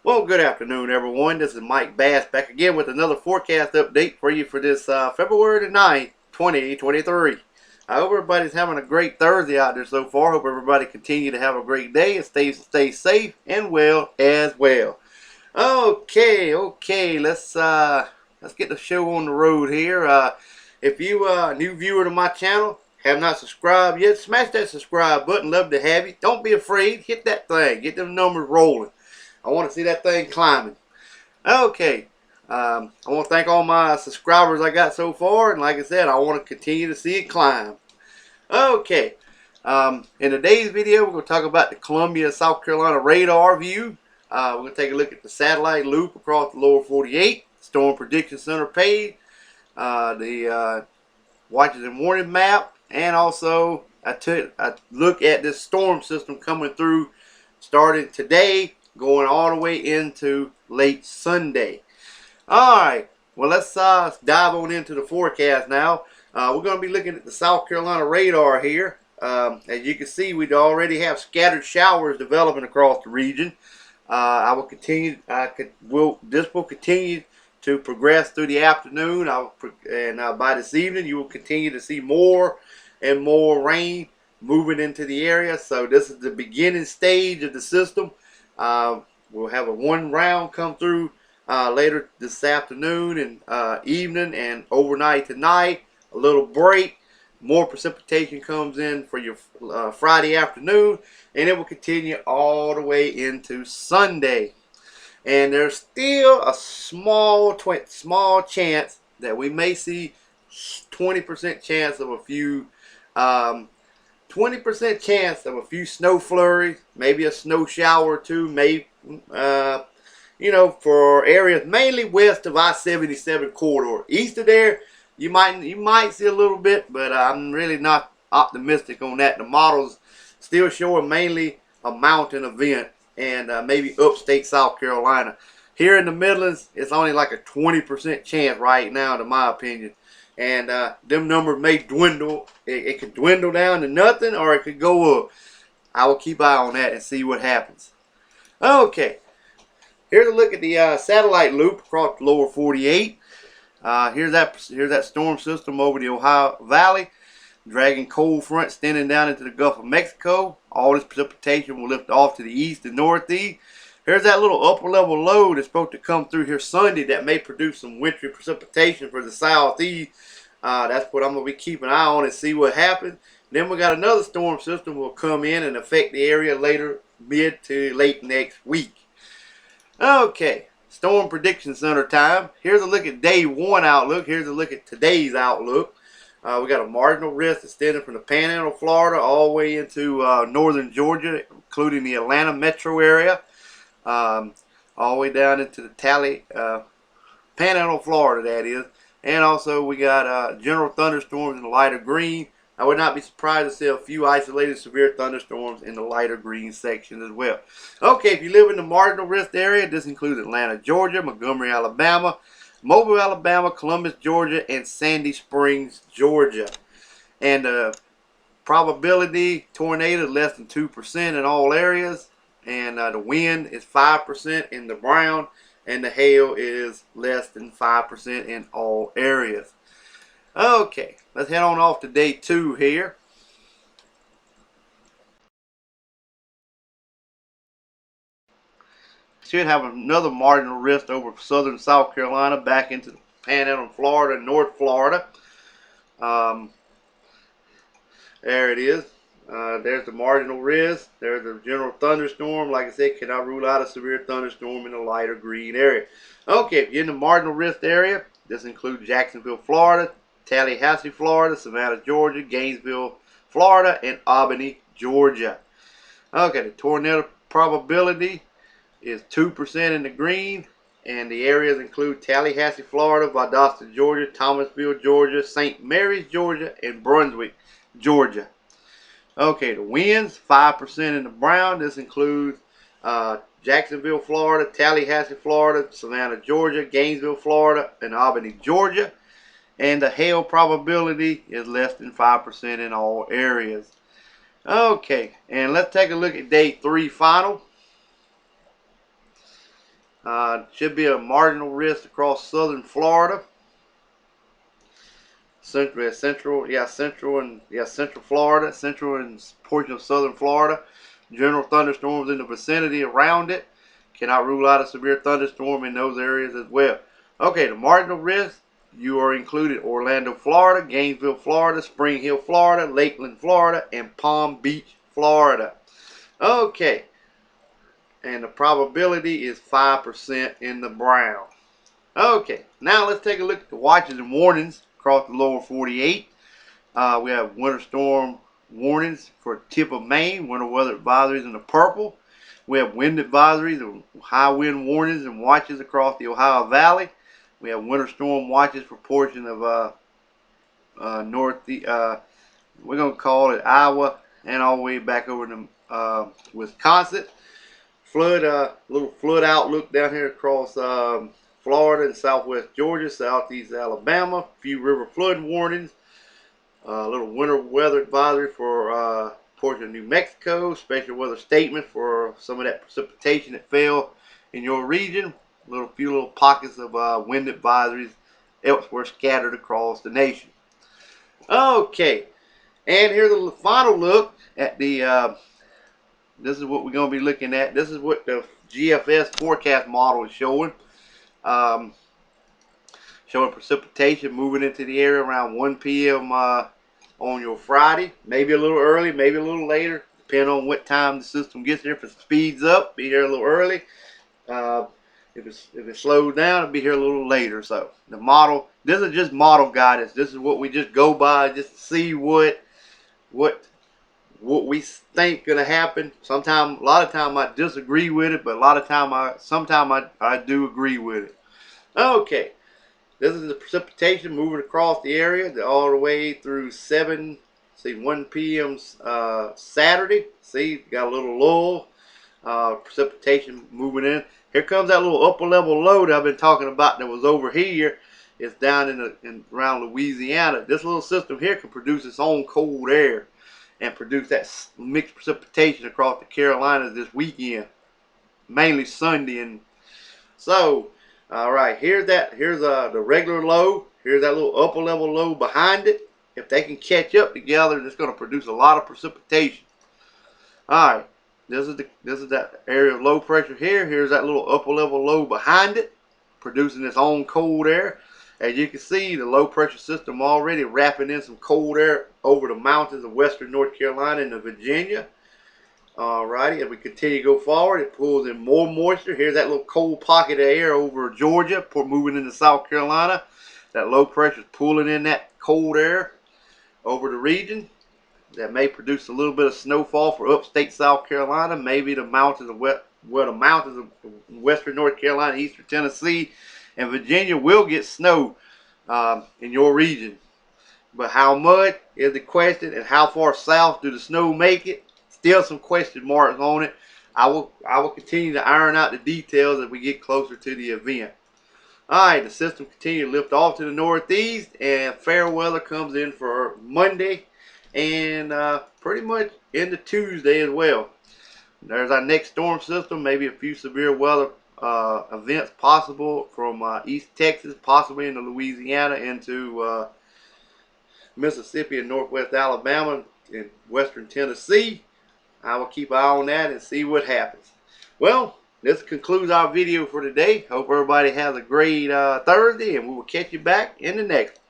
Well, good afternoon, everyone. This is Mike Bass back again with another forecast update for you for this February the 9th, 2023. I hope everybody's having a great Thursday out there so far. Hope everybody continue to have a great day and stay safe and well as well. Okay, let's get the show on the road here. If you a new viewer to my channel, have not subscribed yet, smash that subscribe button. Love to have you. Don't be afraid. Hit that thing. Get them numbers rolling. I want to see that thing climbing. Okay. I want to thank all my subscribers I got so far. And like I said, I want to continue to see it climb. Okay. In today's video, we're going to talk about the Columbia, South Carolina radar view. We're going to take a look at the satellite loop across the lower 48, Storm Prediction Center page, the watches and warning map, and also I took a look at this storm system coming through starting today, going all the way into late Sunday. Alright, well, let's dive on into the forecast now. We're going to be looking at the South Carolina radar here. As you can see, we already have scattered showers developing across the region. This will continue to progress through the afternoon, and by this evening you will continue to see more and more rain moving into the area. So this is the beginning stage of the system. We'll have a one round come through later this afternoon and evening and overnight tonight. A little break. More precipitation comes in for your Friday afternoon, and it will continue all the way into Sunday. And there's still a small chance that we may see 20% chance of a few 20% chance of a few snow flurries, maybe a snow shower or two, maybe for areas mainly west of I-77 corridor. East of there, you might see a little bit, but I'm really not optimistic on that. The models still showing mainly a mountain event and maybe upstate South Carolina. Here in the Midlands, it's only like a 20% chance right now, in my opinion. And them numbers may dwindle. It could dwindle down to nothing, or it could go up. I will keep eye on that and see what happens. Okay, here's a look at the satellite loop across the lower 48. Here's that storm system over the Ohio Valley, dragging cold front extending down into the Gulf of Mexico. All this precipitation will lift off to the east and northeast. Here's that little upper level low that's supposed to come through here Sunday that may produce some wintry precipitation for the southeast. That's what I'm going to be keeping an eye on and see what happens. Then we got another storm system will come in and affect the area later, mid to late next week. Okay, Storm Prediction Center time. Here's a look at day one outlook. Here's a look at today's outlook. We got a marginal risk extending from the Panhandle, Florida, all the way into northern Georgia, including the Atlanta metro area. All the way down into the Panhandle, Florida, that is. And also we got general thunderstorms in the lighter green. I would not be surprised to see a few isolated severe thunderstorms in the lighter green section as well. Okay, if you live in the marginal risk area, this includes Atlanta, Georgia, Montgomery, Alabama, Mobile, Alabama, Columbus, Georgia, and Sandy Springs, Georgia. And probability tornado less than 2% in all areas. And the wind is 5% in the brown, and the hail is less than 5% in all areas. Okay, let's head on off to day two here. Should have another marginal risk over southern South Carolina back into the Panhandle, Florida, and North Florida. There it is. There's the marginal risk. There's the general thunderstorm. Like I said, cannot rule out a severe thunderstorm in the lighter green area. Okay, if you're in the marginal risk area, this includes Jacksonville, Florida, Tallahassee, Florida, Savannah, Georgia, Gainesville, Florida, and Albany, Georgia. Okay, the tornado probability is 2% in the green, and the areas include Tallahassee, Florida, Valdosta, Georgia, Thomasville, Georgia, St. Mary's, Georgia, and Brunswick, Georgia. Okay, the winds, 5% in the brown. This includes Jacksonville, Florida, Tallahassee, Florida, Savannah, Georgia, Gainesville, Florida, and Albany, Georgia. And the hail probability is less than 5% in all areas. Okay, and let's take a look at day three final. Should be a marginal risk across southern Florida. Central Florida, central and portion of southern Florida. General thunderstorms in the vicinity around it. Cannot rule out a severe thunderstorm in those areas as well. Okay, the marginal risk, you are included Orlando, Florida, Gainesville, Florida, Spring Hill, Florida, Lakeland, Florida, and Palm Beach, Florida. Okay, and the probability is 5% in the brown. Okay, now let's take a look at the watches and warnings across the lower 48. We have winter storm warnings for tip of Maine, winter weather advisories in the purple. We have wind advisories and high wind warnings and watches across the Ohio Valley. We have winter storm watches for portion of we're going to call it Iowa and all the way back over to Wisconsin. Little flood outlook down here across Florida and southwest Georgia, southeast Alabama. A few river flood warnings. A little winter weather advisory for portion of New Mexico. Special weather statement for some of that precipitation that fell in your region. Few little pockets of wind advisories elsewhere scattered across the nation. Okay, and here's a final look at the. This is what we're going to be looking at. This is what the GFS forecast model is showing. Showing precipitation moving into the area around 1 p.m. On your Friday. Maybe a little early, maybe a little later, depending on what time the system gets there. If it speeds up, be here a little early. If it slows down, it'll be here a little later. So the model, this is just model guidance. This is what we just go by just to see what we think gonna happen. Sometimes, a lot of time I disagree with it, but a lot of time sometimes I do agree with it. Okay, this is the precipitation moving across the area all the way through 1 p.m. Saturday. See, got a little lull. Precipitation moving in. Here comes that little upper level low that I've been talking about that was over here. It's down around Louisiana. This little system here can produce its own cold air and produce that mixed precipitation across the Carolinas this weekend, mainly Sunday. And so, all right, here's the regular low. Here's that little upper level low behind it. If they can catch up together, it's going to produce a lot of precipitation. All right, this is that area of low pressure here. Here's that little upper level low behind it, producing its own cold air. As you can see, the low pressure system already wrapping in some cold air over the mountains of western North Carolina and Virginia. Alrighty, as we continue to go forward, it pulls in more moisture. Here's that little cold pocket of air over Georgia, moving into South Carolina. That low pressure is pulling in that cold air over the region. That may produce a little bit of snowfall for upstate South Carolina, maybe the mountains of western North Carolina, eastern Tennessee, and Virginia will get snow in your region. But how much is the question, and how far south do the snow make it? Still some question marks on it. I will continue to iron out the details as we get closer to the event. Alright, the system continues to lift off to the northeast, and fair weather comes in for Monday and pretty much into Tuesday as well. There's our next storm system, maybe a few severe weather events possible from East Texas, possibly into Louisiana, into Mississippi and northwest Alabama and western Tennessee. I will keep an eye on that and see what happens. Well, this concludes our video for today. Hope everybody has a great Thursday, and we will catch you back in the next one.